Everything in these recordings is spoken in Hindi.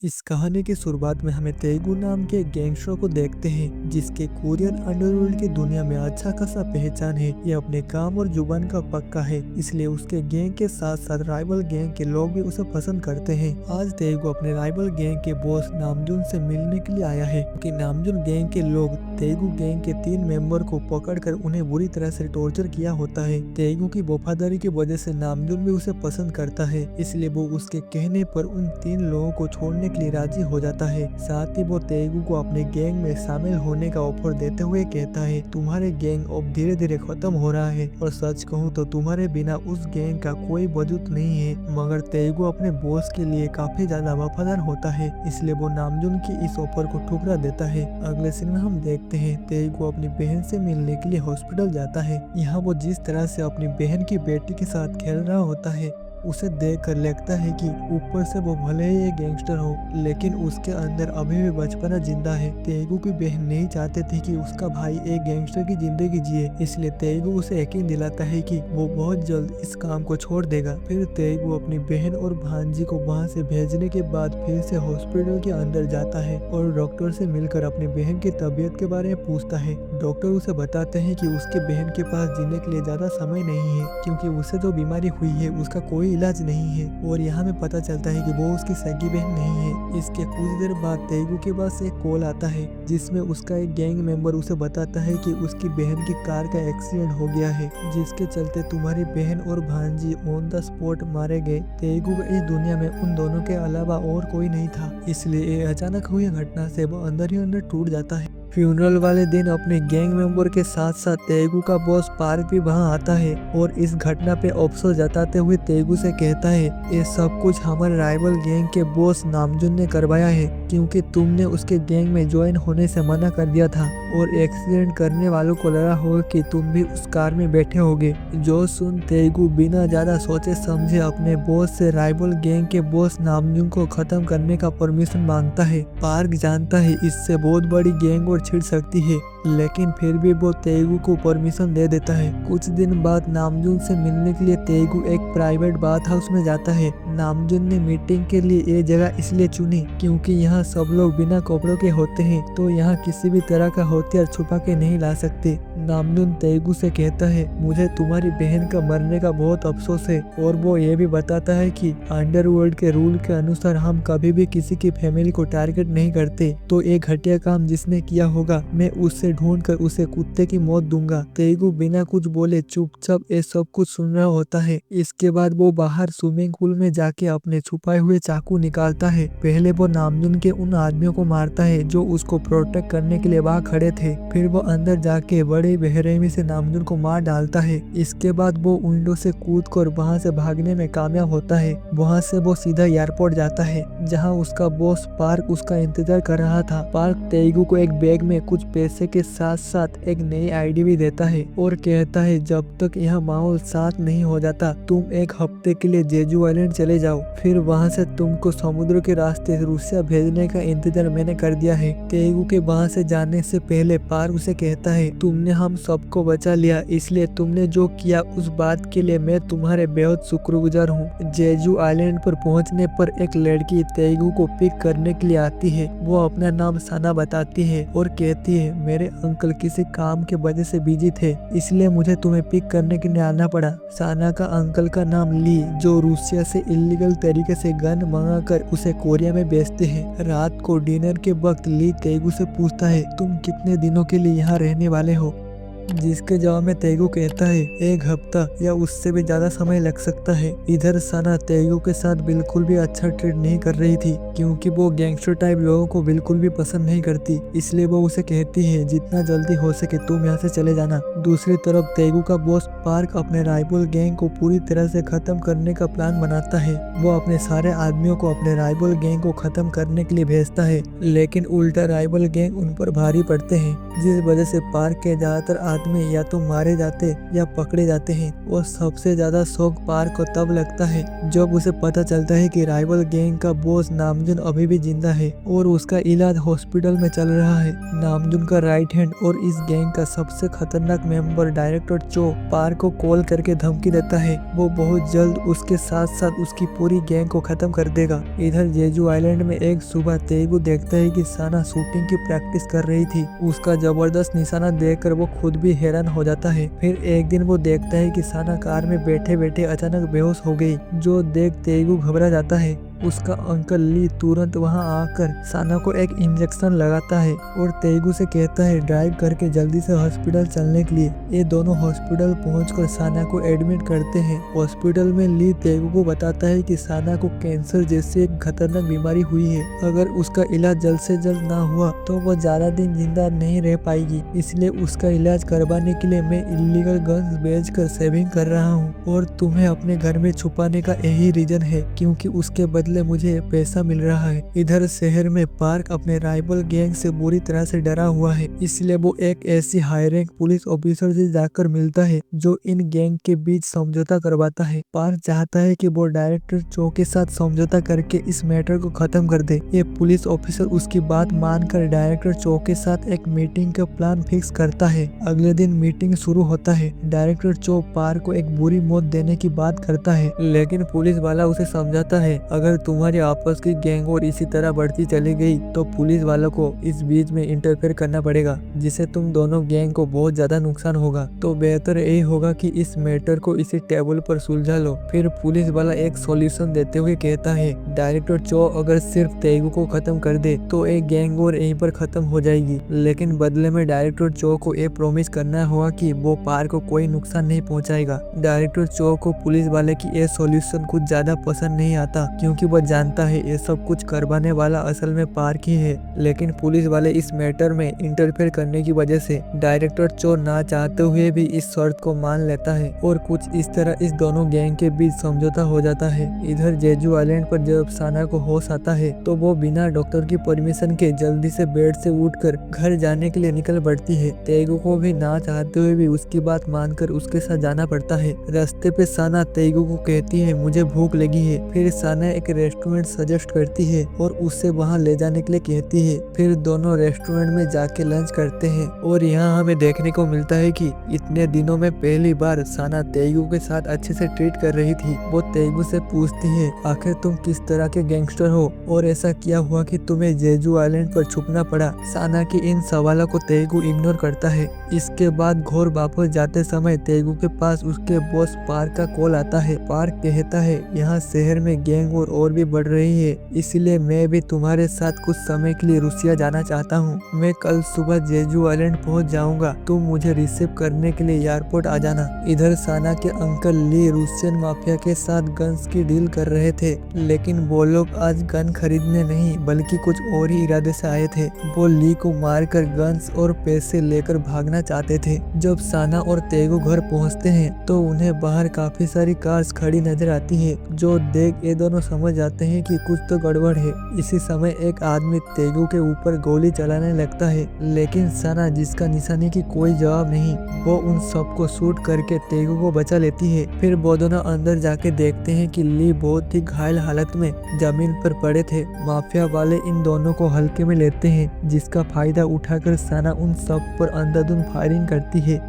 इस कहानी की शुरुआत में हमें तेगु नाम के एक गैंगस्टर को देखते हैं जिसके कोरियन अंडरवर्ल्ड की दुनिया में अच्छा खासा पहचान है। ये अपने काम और जुबान का पक्का है, इसलिए उसके गैंग के साथ साथ राइवल गैंग के लोग भी उसे पसंद करते हैं। आज तेगु अपने राइवल गैंग के बॉस नामजुन से मिलने के लिए आया है कि नामजुन गैंग के लोग तेगु गैंग के 3 मेंबर को पकड़कर उन्हें बुरी तरह से टॉर्चर किया होता है। तेगु की वफादारी की वजह से नामजुन भी उसे पसंद करता है, इसलिए वो उसके कहने पर उन 3 लोगों को छोड़ने के लिए राजी हो जाता है। साथ ही वो तेगु को अपने गैंग में शामिल होने का ऑफर देते हुए कहता है, तुम्हारे गैंग अब धीरे धीरे खत्म हो रहा है और सच कहूँ तो तुम्हारे बिना उस गैंग का कोई वजूद नहीं है। मगर तेगु अपने बॉस के लिए काफी ज्यादा वफादार होता है, इसलिए वो नामजुन की इस ऑफर को ठुकरा देता है। अगले सीन में हम देखते हैं तेगु अपनी बहन से मिलने के लिए हॉस्पिटल जाता है। यहाँ वो जिस तरह से अपनी बहन की बेटी के साथ खेल रहा होता है उसे देखकर लगता है कि ऊपर से वो भले ही एक गैंगस्टर हो, लेकिन उसके अंदर अभी भी बचपना जिंदा है। तेगु की बहन नहीं चाहती थी कि उसका भाई एक गैंगस्टर की जिंदगी जिए, इसलिए तेगु उसे यकीन दिलाता है कि वो बहुत जल्द इस काम को छोड़ देगा। फिर तेगु अपनी बहन और भांजी को वहां से भेजने के बाद फिर से हॉस्पिटल के अंदर जाता है और डॉक्टर से मिलकर अपनी बहन की तबीयत के बारे में पूछता है। डॉक्टर उसे बताते हैं कि उसके बहन के पास जीने के लिए ज्यादा समय नहीं है, क्योंकि उसे जो बीमारी हुई है उसका कोई इलाज नहीं है। और यहाँ में पता चलता है कि वो उसकी सगी बहन नहीं है। इसके कुछ देर बाद तेगु के पास एक कॉल आता है जिसमें उसका एक गैंग मेंबर उसे बताता है कि उसकी बहन की कार का एक्सीडेंट हो गया है, जिसके चलते तुम्हारी बहन और भांजी ऑन द स्पॉट मारे गए। तेगु को इस दुनिया में उन दोनों के अलावा और कोई नहीं था, इसलिए अचानक हुई घटना से वो अंदर ही अंदर टूट जाता है। फ्यूनरल वाले दिन अपने गैंग मेंबर के साथ साथ तेगु का बॉस पार्क भी वहां आता है और इस घटना पे अफसोस जताते हुए तेगु से कहता है, ये सब कुछ हमारे राइवल गैंग के बॉस नामजुन ने करवाया है, क्योंकि तुमने उसके गैंग में ज्वाइन होने से मना कर दिया था और एक्सीडेंट करने वालों को लगा होगा कि तुम भी उस कार में बैठे होगे। जो सुन तेगु बिना ज्यादा सोचे समझे अपने बॉस से राइवल गैंग के बॉस नामजुन को खत्म करने का परमिशन मांगता है। पार्क जानता है इससे बहुत बड़ी गैंग और छिड़ सकती है, लेकिन फिर भी वो तेगु को परमिशन दे देता है। कुछ दिन बाद नामजुन से मिलने के लिए तेगु एक प्राइवेट बाथ हाउस में जाता है। नामजुन ने मीटिंग के लिए ये जगह इसलिए चुनी क्योंकि यहाँ सब लोग बिना कपड़ों के होते हैं, तो यहाँ किसी भी तरह का हथियार छुपा के नहीं ला सकते। नामजुन तेगु से कहता है, मुझे तुम्हारी बहन का मरने का बहुत अफसोस है, और वो ये भी बताता है कि अंडरवर्ल्ड के रूल के अनुसार हम कभी भी किसी की फैमिली को टारगेट नहीं करते, तो एक घटिया काम जिसने किया होगा मैं उससे ढूंढ कर उसे कुत्ते की मौत दूंगा। तेगु बिना कुछ बोले चुपचाप ये सब कुछ सुन रहा होता है। इसके बाद वो बाहर स्विमिंग पूल में जाके अपने छुपाए हुए चाकू निकालता है। पहले वो नामजुन के उन आदमियों को मारता है जो उसको प्रोटेक्ट करने के लिए वहाँ खड़े थे। फिर वो अंदर जाके बड़े बेरहमी से नामजुन को मार डालता है। इसके बाद वो विंडो से कूद कर वहाँ से भागने में कामयाब होता है। वहाँ से वो सीधा एयरपोर्ट जाता है जहाँ उसका बॉस पार्क उसका इंतजार कर रहा था। पार्क तेगु को एक बैग में कुछ पैसे के साथ साथ एक नई आईडी भी देता है और कहता है, जब तक यहाँ माहौल शांत नहीं हो जाता तुम एक हफ्ते के लिए जेजू आइलैंड चले जाओ, फिर वहाँ से तुमको समुद्र के रास्ते रूसिया भेजने का इंतजार मैंने कर दिया है। तेगु के वहाँ से जाने से पहले पार्क उसे कहता है, तुमने हम सबको बचा लिया, इसलिए तुमने जो किया उस बात के लिए मैं तुम्हारे बेहद शुक्रगुजार हूँ। जेजू आइलैंड पर पहुँचने पर एक लड़की तेगु को पिक करने के लिए आती है। वो अपना नाम साना बताती है और कहती है, मेरे अंकल किसी काम के वजह से बिजी थे, इसलिए मुझे तुम्हें पिक करने के लिए आना पड़ा। साना का अंकल का नाम ली, जो रूसिया से इलीगल तरीके से गन मंगाकर उसे कोरिया में बेचते हैं। रात को डिनर के वक्त ली तेगु से पूछता है, तुम कितने दिनों के लिए यहाँ रहने वाले हो? जिसके जवाब में तेगु कहता है, 1 हफ्ता या उससे भी ज्यादा समय लग सकता है। इधर सना तेगु के साथ बिल्कुल भी अच्छा ट्रीट नहीं कर रही थी, क्योंकि वो गैंगस्टर टाइप लोगों को बिल्कुल भी पसंद नहीं करती, इसलिए वो उसे कहती है, जितना जल्दी हो सके तुम यहाँ से चले जाना। दूसरी तरफ तेगु का बॉस पार्क अपने राइवल गैंग को पूरी तरह से खत्म करने का प्लान बनाता है। वो अपने सारे आदमियों को अपने राइवल गैंग को खत्म करने के लिए भेजता है, लेकिन उल्टा राइवल गैंग उन पर भारी पड़ते हैं, जिस वजह से पार्क के ज्यादातर आदमी या तो मारे जाते या पकड़े जाते हैं। और सबसे ज्यादा शौक पार्क को तब लगता है जब उसे पता चलता है कि राइवल गैंग का बॉस नाम नामजुन अभी भी जिंदा है और उसका इलाज हॉस्पिटल में चल रहा है। नामजुन का राइट हैंड और इस गैंग का सबसे खतरनाक मेंबर डायरेक्टर चो पार्क को कॉल करके धमकी देता है वो बहुत जल्द उसके साथ साथ उसकी पूरी गैंग को खत्म कर देगा। इधर जेजू आइलैंड में एक सुबह तेगू देखता है कि साना शूटिंग की प्रैक्टिस कर रही थी। उसका जबरदस्त निशाना देखकर वो खुद भी हैरान हो जाता है। फिर एक दिन वो देखता है कि साना कार में बैठे बैठे अचानक बेहोश हो गई। जो देख तेगू घबरा जाता है। उसका अंकल ली तुरंत वहां आकर साना को एक इंजेक्शन लगाता है और तेगू से कहता है ड्राइव करके जल्दी से हॉस्पिटल चलने के लिए। ये दोनों हॉस्पिटल पहुंचकर साना को एडमिट करते हैं। हॉस्पिटल में ली तेगू को बताता है कि साना को कैंसर जैसी एक खतरनाक बीमारी हुई है। अगर उसका इलाज जल्द से जल्द ना हुआ तो वो ज्यादा दिन जिंदा नहीं रह पाएगी। इसलिए उसका इलाज करवाने के लिए मैं इलीगल गन्स बेचकर सेविंग कर रहा हूँ और तुम्हें अपने घर में छुपाने का यही रीजन है क्योंकि उसके बदले मुझे पैसा मिल रहा है। इधर शहर में पार्क अपने राइवल गैंग से बुरी तरह से डरा हुआ है। इसलिए वो एक ऐसी हाई रैंक पुलिस ऑफिसर से जाकर मिलता है जो इन गैंग के बीच समझौता करवाता है। पार्क चाहता है कि वो डायरेक्टर चो के साथ समझौता करके इस मैटर को खत्म कर दे। ये पुलिस ऑफिसर उसकी बात मानकर डायरेक्टर चो के साथ एक मीटिंग का प्लान फिक्स करता है। अगले दिन मीटिंग शुरू होता है। डायरेक्टर चो पार्क को एक बुरी मौत देने की बात करता है लेकिन पुलिस वाला उसे समझाता है अगर तुम्हारी आपस की गैंग और इसी तरह बढ़ती चली गई तो पुलिस वालों को इस बीच में इंटरफेयर करना पड़ेगा जिससे तुम दोनों गैंग को बहुत ज्यादा नुकसान होगा। तो बेहतर यही होगा कि इस मैटर को इसी टेबल पर सुलझा लो। फिर पुलिस वाला एक सॉल्यूशन देते हुए कहता है डायरेक्टर चो अगर सिर्फ तेगू को खत्म कर दे तो एक गैंग और यहीं पर खत्म हो जाएगी लेकिन बदले में डायरेक्टर चो को ये प्रॉमिस करना होगा कि वो पार्क को कोई नुकसान नहीं पहुंचाएगा। डायरेक्टर चो को पुलिस वाले की ये सॉल्यूशन कुछ ज्यादा पसंद नहीं आता क्योंकि वो जानता है ये सब कुछ करवाने वाला असल में पार्क ही है। लेकिन पुलिस वाले इस मैटर में इंटरफेयर करने की वजह से डायरेक्टर चो ना चाहते हुए भी इस शर्त को मान लेता है और कुछ इस तरह इस दोनों गैंग के बीच समझौता हो जाता है। इधर जेजू आइलैंड पर जब साना को होश आता है तो वो बिना डॉक्टर की परमिशन के जल्दी से बेड से उठकर घर जाने के लिए निकल पड़ती है। तेगू को भी ना चाहते हुए भी उसकी बात मानकर उसके साथ जाना पड़ता है। रास्ते पे साना तेगू को कहती है मुझे भूख लगी है। फिर साना एक रेस्टोरेंट सजेस्ट करती है और उससे वहां ले जाने के लिए कहती है। फिर दोनों रेस्टोरेंट में जाके लंच करते हैं और यहाँ हमें देखने को मिलता है कि इतने दिनों में पहली बार साना तेगू के साथ अच्छे से ट्रीट कर रही थी। वो तेगू से पूछती है आखिर तुम किस तरह के गैंगस्टर हो और ऐसा क्या हुआ कि तुम्हें जेजू आइलैंड पर छुपना पड़ा। साना के इन सवालों को तेगू इग्नोर करता है। इसके बाद घोर वापस जाते समय तेगू के पास उसके बॉस पार्क का कॉल आता है। पार्क कहता है यहाँ शहर में गैंग और भी बढ़ रही है इसलिए मैं भी तुम्हारे साथ कुछ समय के लिए रूसिया जाना चाहता हूँ। मैं कल सुबह जेजू आइलैंड पहुँच जाऊंगा। तुम मुझे रिसीव करने के लिए एयरपोर्ट आ जाना। इधर साना के अंकल ली रूसियन माफिया के साथ गन्स की डील कर रहे थे लेकिन वो लोग आज गन खरीदने नहीं बल्कि कुछ और ही इरादे से आए थे। वो ली को मारकर गन्स और पैसे लेकर भागना चाहते थे। जब साना और तेगू घर पहुंचते हैं तो उन्हें बाहर काफी सारी कार्स खड़ी नजर आती है। जो देख ये दोनों समझ जाते हैं कि कुछ तो गड़बड़ है। इसी समय एक आदमी तेगू के ऊपर गोली चलाने लगता है लेकिन साना जिसका निशाने की कोई जवाब नहीं वो उन सबको शूट करके तेगू को बचा लेती है। फिर वो दोनों अंदर जाके देखते हैं कि ली बहुत ही घायल हालत में जमीन पर पड़े थे। माफिया वाले इन दोनों को हल्के में लेते हैं जिसका फायदा उठाकर साना उन सब पर अंधाधुंध फायरिंग करती है।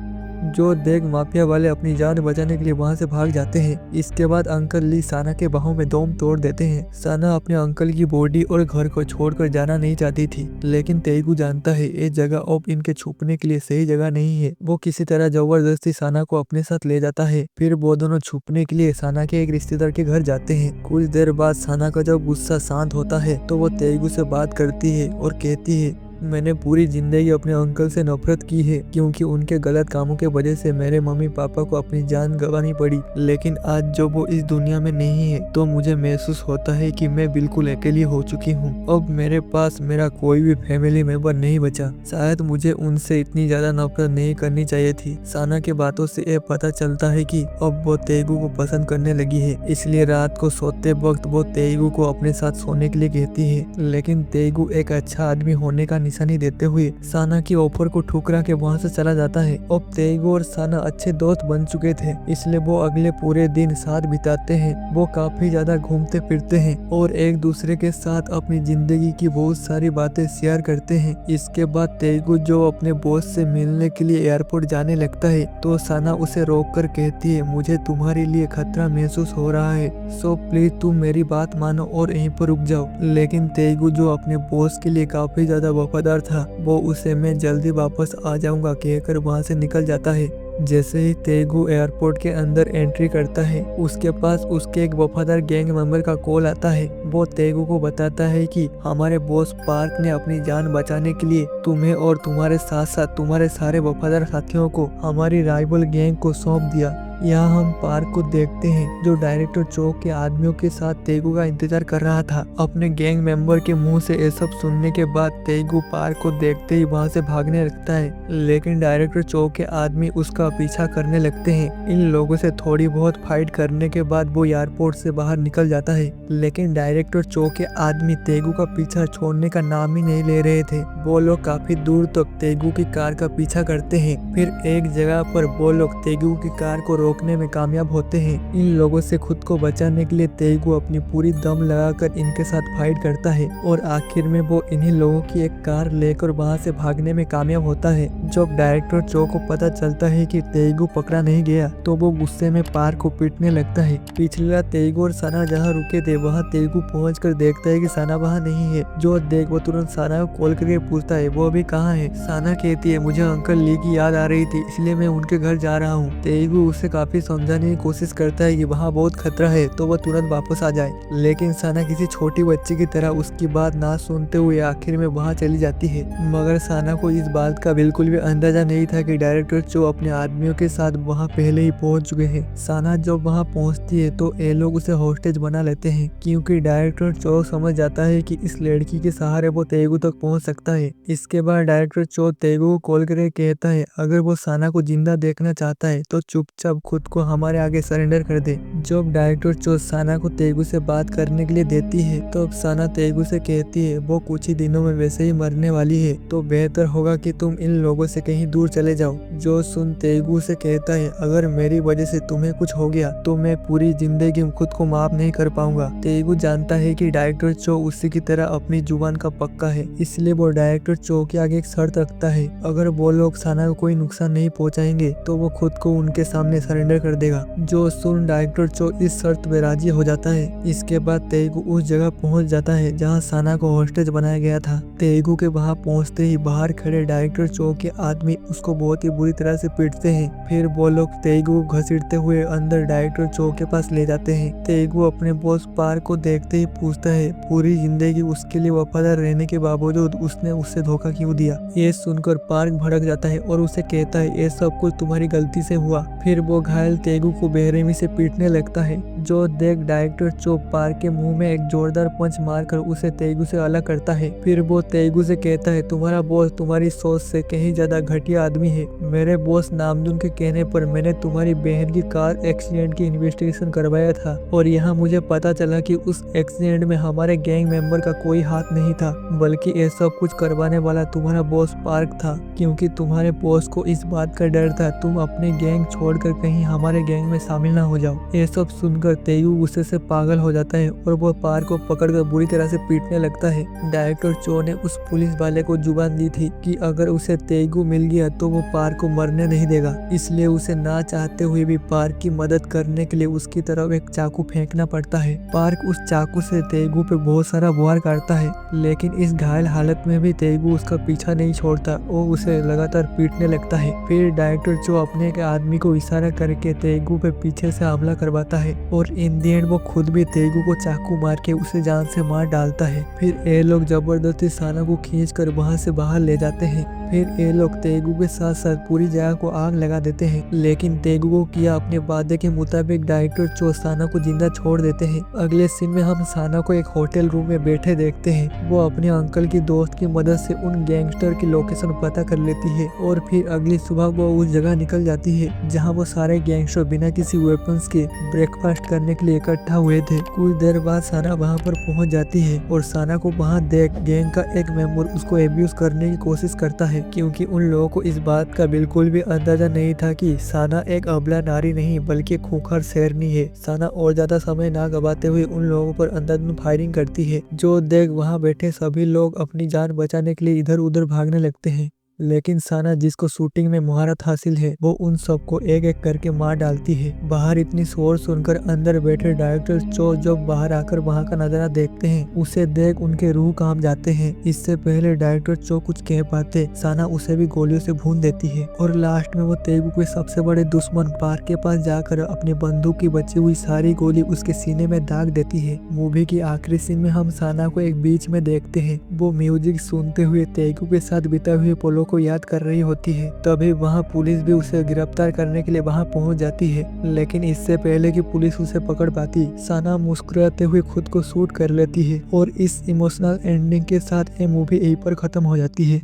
जो देख माफिया वाले अपनी जान बचाने के लिए वहां से भाग जाते हैं। इसके बाद अंकल ली साना के बाहों में दम तोड़ देते हैं। साना अपने अंकल की बॉडी और घर को छोड़कर जाना नहीं चाहती थी लेकिन तेगू जानता है ये जगह अब इनके छुपने के लिए सही जगह नहीं है। वो किसी तरह जबरदस्ती साना को अपने साथ ले जाता है। फिर वो दोनों छुपने के लिए साना के एक रिश्तेदार के घर जाते हैं। कुछ देर बाद साना का जब गुस्सा शांत होता है तो वो तेगू से बात करती है और कहती है मैंने पूरी जिंदगी अपने अंकल से नफरत की है क्योंकि उनके गलत कामों के वजह से मेरे मम्मी पापा को अपनी जान गंवानी पड़ी। लेकिन आज जब वो इस दुनिया में नहीं है तो मुझे महसूस होता है कि मैं बिल्कुल अकेली हो चुकी हूँ। अब मेरे पास मेरा कोई भी फैमिली मेंबर नहीं बचा। शायद मुझे उनसे इतनी ज्यादा नफरत नहीं करनी चाहिए थी। साना के बातों से ये पता चलता है कि अब वो तेगू को पसंद करने लगी है। इसलिए रात को सोते वक्त वो तेगू को अपने साथ सोने के लिए कहती है लेकिन तेगू एक अच्छा आदमी होने का निशानी देते हुए साना की ऑफर को ठुकरा के वहाँ से चला जाता है। अब तेगू और साना अच्छे दोस्त बन चुके थे, इसलिए वो अगले पूरे दिन साथ बिताते हैं। वो काफी ज्यादा घूमते फिरते हैं और एक दूसरे के साथ अपनी जिंदगी की बहुत सारी बातें शेयर करते हैं। इसके बाद तेगू जो अपने बॉस से मिलने के लिए एयरपोर्ट जाने लगता है तो साना उसे रोककर कहती है, मुझे तुम्हारे लिए खतरा महसूस हो रहा है, सो प्लीज तुम मेरी बात मानो और यहीं पर रुक जाओ। लेकिन तेगू जो अपने बॉस के लिए काफी ज्यादा वफादार था, वो उसे मैं जल्दी वापस आ जाऊंगा कहकर वहां से निकल जाता है। जैसे ही तेगू एयरपोर्ट के अंदर एंट्री करता है, उसके पास उसके एक वफादार गैंग मेंबर का कॉल आता है। वो तेगू को बताता है कि हमारे बॉस पार्क ने अपनी जान बचाने के लिए तुम्हें और तुम्हारे साथ साथ तुम्हारे सारे वफादार साथियों को हमारी राइवल गैंग को सौंप दिया। यहाँ हम पार्क को देखते हैं जो डायरेक्टर चो के आदमियों के साथ तेगू का इंतजार कर रहा था। अपने गैंग मेंबर के मुंह से ये सब सुनने के बाद तेगू पार्क को देखते ही वहाँ से भागने लगता है, लेकिन डायरेक्टर चो के आदमी उसका पीछा करने लगते हैं। इन लोगों से थोड़ी बहुत फाइट करने के बाद वो एयरपोर्ट से बाहर निकल जाता है, लेकिन डायरेक्टर चो के आदमी तेगू का पीछा छोड़ने का नाम ही नहीं ले रहे थे। वो लोग काफी दूर तक तेगू की कार का पीछा करते हैं। फिर एक जगह पर वो लोग तेगू की कार को रोकने में कामयाब होते हैं। इन लोगों से खुद को बचाने के लिए तेगू अपनी पूरी दम लगाकर इनके साथ फाइट करता है और आखिर में वो इन्हीं लोगों की एक कार लेकर वहां से भागने में कामयाब होता है। जब डायरेक्टर चो को पता चलता है कि तेगू पकड़ा नहीं गया तो वो गुस्से में पार्क को पीटने लगता है। पिछली रात तेगू और साना जहाँ रुके थे वहाँ तेगू पहुंचकर देखता है कि साना वहाँ नहीं है। जो देख वो तुरंत साना को कॉल करके पूछता है वो अभी कहाँ है। साना कहती है, मुझे अंकल ली की याद आ रही थी इसलिए मैं उनके घर जा रहा हूँ। तेगू उसे काफी समझाने की कोशिश करता है कि वहाँ बहुत खतरा है तो वह तुरंत वापस आ जाए, लेकिन साना किसी छोटी बच्ची की तरह उसकी बात ना सुनते हुए आखिर में वहाँ चली जाती है। मगर साना को इस बात का बिल्कुल भी अंदाजा नहीं था कि डायरेक्टर चो अपने आदमियों के साथ वहाँ पहले ही पहुँच चुके हैं। साना जब वहाँ पहुँचती है तो ये लोग उसे हॉस्टेज बना लेते हैं, क्योंकि डायरेक्टर चो समझ जाता है कि इस लड़की के सहारे वो तेगू तक पहुँच सकता है। इसके बाद डायरेक्टर चो तेगू को कॉल करके कहता है, अगर वो साना को जिंदा देखना चाहता है तो चुपचाप खुद को हमारे आगे सरेंडर कर दे। जब डायरेक्टर चो साना को तेगू से बात करने के लिए देती है तो अब साना तेगू से कहती है वो कुछ ही दिनों में वैसे ही मरने वाली है, तो बेहतर होगा कि तुम इन लोगों से कहीं दूर चले जाओ। जो सुन तेगू से कहता है, अगर मेरी वजह से तुम्हें कुछ हो गया तो मैं पूरी जिंदगी खुद को माफ नहीं कर पाऊंगा। तेगू जानता है कि डायरेक्टर चो उसी की तरह अपनी जुबान का पक्का है, इसलिए वो डायरेक्टर चो के आगे एक शर्त रखता है, अगर वो लोग साना को कोई नुकसान नहीं पहुंचाएंगे तो वो खुद को उनके सामने सरेंडर कर देगा। जो सुन डायरेक्टर चो इस शर्त पे राजी हो जाता है। इसके बाद तेगू उस जगह पहुंच जाता है जहां साना को हॉस्टेज बनाया गया था। तेगू के वहां पहुंचते ही बाहर खड़े डायरेक्टर चो के आदमी उसको बहुत ही बुरी तरह से पीटते हैं। फिर वो लोग तेगू को घसीटते हुए अंदर डायरेक्टर चो के पास ले जाते हैं। तेगू अपने बॉस पार्क को देखते ही पूछता है, पूरी जिंदगी उसके लिए वफादार रहने के बावजूद उसने उससे धोखा क्यों दिया। ये सुनकर पार्क भड़क जाता है और उसे कहता है, ये सब कुछ तुम्हारी गलती से हुआ। फिर वो घायल तेगू को बेरहमी से पीटने लगता है। जो देख डायरेक्टर चो पार्क के मुंह में एक जोरदार पंच मारकर उसे तेगू से अलग करता है। फिर वो तेगू से कहता है, तुम्हारा बॉस तुम्हारी सोच से कहीं ज्यादा घटिया आदमी है। मेरे बॉस नामजून के कहने पर मैंने तुम्हारी बहन की कार एक्सीडेंट की इन्वेस्टिगेशन करवाया था और यहाँ मुझे पता चला कि उस एक्सीडेंट में हमारे गैंग मेंबर का कोई हाथ नहीं था, बल्कि ये सब कुछ करवाने वाला तुम्हारा बॉस पार्क था, क्योंकि तुम्हारे बॉस को इस बात का डर था तुम अपने गैंग छोड़कर कहीं हमारे गैंग में शामिल ना हो जाओ। ये सब सुनकर तेगू गुस्से से पागल हो जाता है और वो पार्क को पकड़कर बुरी तरह से पीटने लगता है। डायरेक्टर चो ने उस पुलिस वाले को जुबान दी थी कि अगर उसे तेगू मिल गया तो वो पार्क को मरने नहीं देगा, इसलिए उसे ना चाहते हुए भी पार्क की मदद करने के लिए उसकी तरफ एक चाकू फेंकना पड़ता है। पार्क उस चाकू से तेगू पे बहुत सारा वार काटता है, लेकिन इस घायल हालत में भी तेगू उसका पीछा नहीं छोड़ता और उसे लगातार पीटने लगता है। फिर डायरेक्टर चो अपने एक आदमी को इशारा करके तेगू पे पीछे से हमला करवाता है और इन दी एंड वो खुद भी तेगू को चाकू मार के उसे जान से मार डालता है। फिर ये लोग जबरदस्ती साना को खींचकर वहां से बाहर ले जाते हैं। फिर ये लोग तेगू के साथ साथ पूरी जगह को आग लगा देते हैं, लेकिन तेगू को किया अपने वादे के मुताबिक डायरेक्टर चो साना को जिंदा छोड़ देते हैं। अगले सीन में हम साना को एक होटल रूम में बैठे देखते हैं। वो अपने अंकल की दोस्त की मदद से उन गैंगस्टर की लोकेशन पता कर लेती है और फिर अगली सुबह वो उस जगह निकल जाती है जहाँ वो सारे सारे गैंगस्टर बिना किसी वेपन्स के ब्रेकफास्ट करने के लिए इकट्ठा हुए थे। कुछ देर बाद साना वहाँ पर पहुँच जाती है और साना को वहाँ देख गैंग का एक मेंबर उसको एब्यूज करने की कोशिश करता है, क्योंकि उन लोगों को इस बात का बिल्कुल भी अंदाजा नहीं था कि साना एक अबला नारी नहीं बल्कि खूंखार शेरनी है। साना और ज्यादा समय ना गवाते हुए उन लोगों पर अंधाधुंध फायरिंग करती है, जो देख वहाँ बैठे सभी लोग अपनी जान बचाने के लिए इधर उधर भागने लगते हैं। लेकिन साना, जिसको शूटिंग में महारत हासिल है, वो उन सबको एक एक करके मार डालती है। बाहर इतनी शोर सुनकर अंदर बैठे डायरेक्टर चो जब बाहर आकर वहाँ का नजारा देखते हैं, उसे देख उनके रूह कांप जाते हैं। इससे पहले डायरेक्टर चो कुछ कह पाते, साना उसे भी गोलियों से भून देती है और लास्ट में वो तेगु के सबसे बड़े दुश्मन पार्क के पास जाकर अपनी बंदूक की बची हुई सारी गोली उसके सीने में दाग देती है। मूवी की आखिरी सीन में हम साना को एक बीच में देखते हैं। वो म्यूजिक सुनते हुए तेगु के साथ बिताए हुए पलों को याद कर रही होती है। तभी वहाँ पुलिस भी उसे गिरफ्तार करने के लिए वहाँ पहुँच जाती है, लेकिन इससे पहले कि पुलिस उसे पकड़ पाती, साना मुस्कुराते हुए खुद को शूट कर लेती है और इस इमोशनल एंडिंग के साथ ये मूवी यहीं पर खत्म हो जाती है।